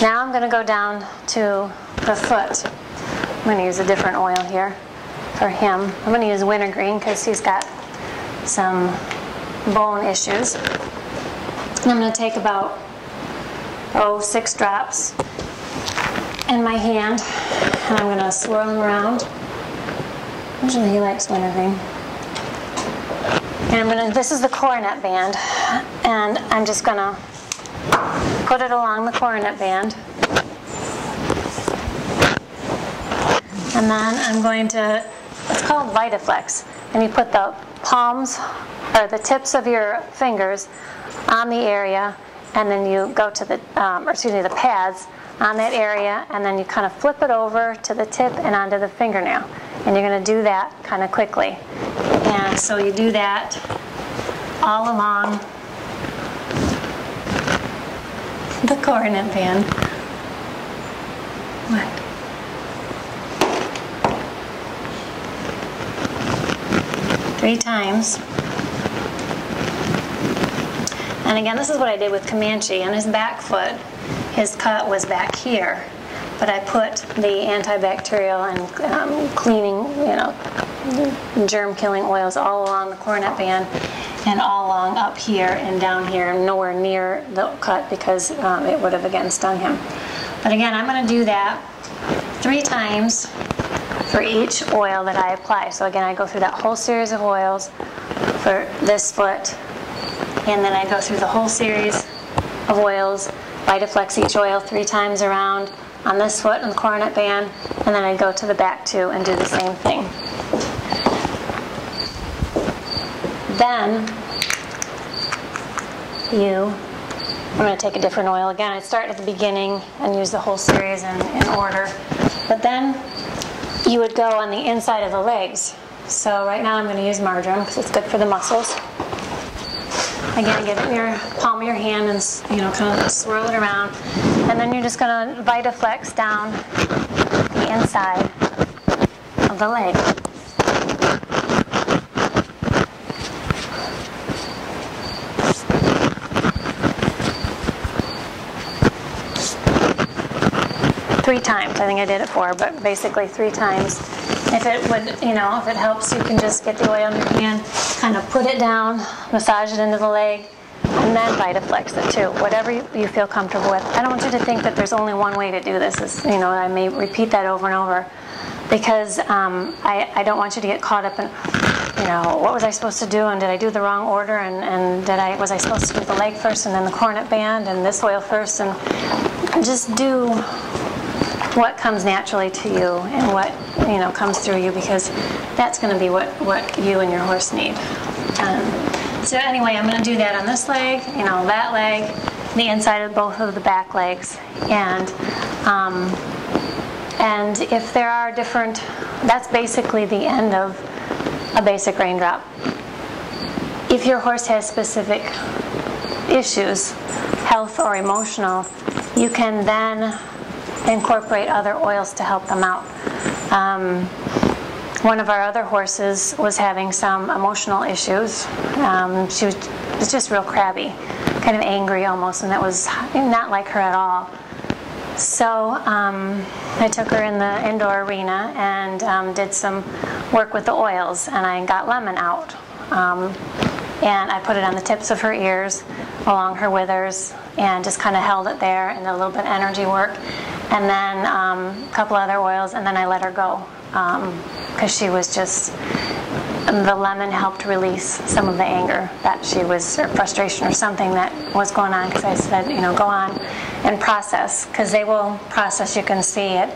Now I'm going to go down to the foot. I'm going to use a different oil here for him. I'm going to use wintergreen because he's got some bone issues. And I'm going to take about 6 drops in my hand, and I'm going to swirl them around. Usually he likes wintergreen. And this is the coronet band, and I'm just going to put it along the coronet band. And then I'm going to, it's called Vitaflex, and you put the palms, or the tips of your fingers on the area, and then you go to the, the pads on that area, and then you kind of flip it over to the tip and onto the fingernail. And you're going to do that kind of quickly. And so you do that all along the coronet band. What? 3 times. And again, this is what I did with Comanche. On his back foot, his cut was back here, but I put the antibacterial and cleaning, germ-killing oils all along the coronet band and all along up here and down here, nowhere near the cut because it would have again stung him. But again, I'm going to do that 3 times for each oil that I apply. So again, I go through that whole series of oils for this foot, and then I go through the whole series of oils, Vitaflex each oil 3 times around on this foot and the coronet band, and then I go to the back too and do the same thing. Then I'm going to take a different oil again. I start at the beginning and use the whole series in order, but then you would go on the inside of the legs. So right now I'm going to use marjoram because it's good for the muscles. Again, get it in your palm of your hand and kind of swirl it around, and then you're just going to Vitaflex down the inside of the leg. Three times. I think I did it 4, but basically 3 times. If it would, if it helps, you can just get the oil in your hand, kind of put it down, massage it into the leg, and then Vitaflex it too. Whatever you feel comfortable with. I don't want you to think that there's only one way to do this. I may repeat that over and over because I don't want you to get caught up in, what was I supposed to do, and did I do the wrong order, and was I supposed to do the leg first and then the coronet band and this oil first, and just do what comes naturally to you and what comes through you, because that's going to be what you and your horse need. So anyway, I'm going to do that on this leg, that leg, the inside of both of the back legs, and if there are different, that's basically the end of a basic raindrop. If your horse has specific issues, health or emotional, you can then incorporate other oils to help them out. One of our other horses was having some emotional issues. She was just real crabby, kind of angry almost, and that was not like her at all. So I took her in the indoor arena and did some work with the oils, and I got lemon out. And I put it on the tips of her ears, along her withers, and just kind of held it there and did a little bit of energy work. And then a couple other oils, and then I let her go because she was just, the lemon helped release some of the anger that she was, or frustration or something that was going on, because I said, go on and process, because they will process, you can see it.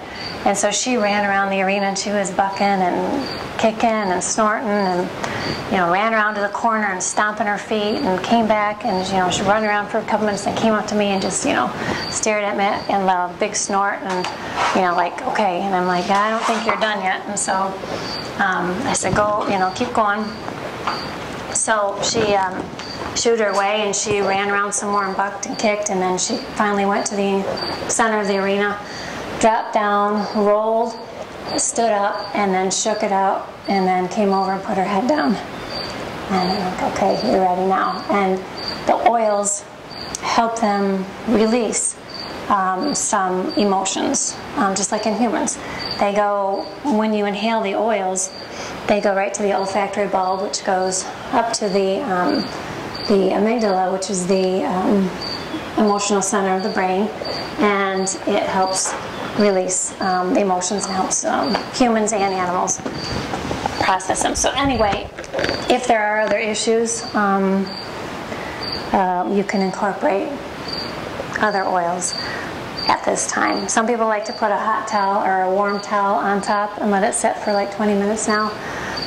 And so she ran around the arena and she was bucking and kicking and snorting and ran around to the corner and stomping her feet and came back, and she ran around for a couple minutes and came up to me and just stared at me and a big snort and like, okay. And I'm like, I don't think you're done yet. And so I said, go, keep going. So she shooed her way and she ran around some more and bucked and kicked, and then she finally went to the center of the arena, dropped down, rolled, stood up, and then shook it out, and then came over and put her head down. And I'm like, okay, you're ready now. And the oils help them release some emotions, just like in humans. They go, when you inhale the oils, they go right to the olfactory bulb, which goes up to the amygdala, which is the emotional center of the brain, and it helps release the emotions and helps humans and animals process them. So anyway, if there are other issues, you can incorporate other oils at this time. Some people like to put a hot towel or a warm towel on top and let it sit for like 20 minutes now.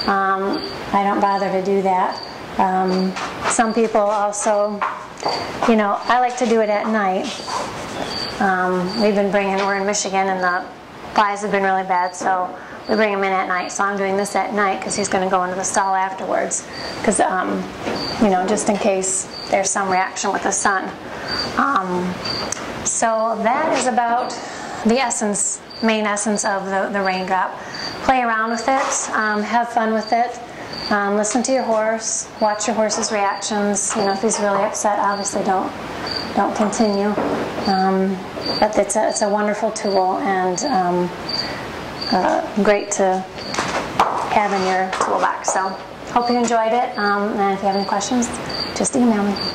I don't bother to do that. Some people also, I like to do it at night. We're in Michigan and the flies have been really bad, so we bring him in at night. So I'm doing this at night because he's going to go into the stall afterwards. Because, just in case there's some reaction with the sun. So that is about the main essence of the raindrop. Play around with it, have fun with it, listen to your horse, watch your horse's reactions. If he's really upset, obviously don't continue. But it's a wonderful tool and great to have in your toolbox. So hope you enjoyed it, and if you have any questions, just email me.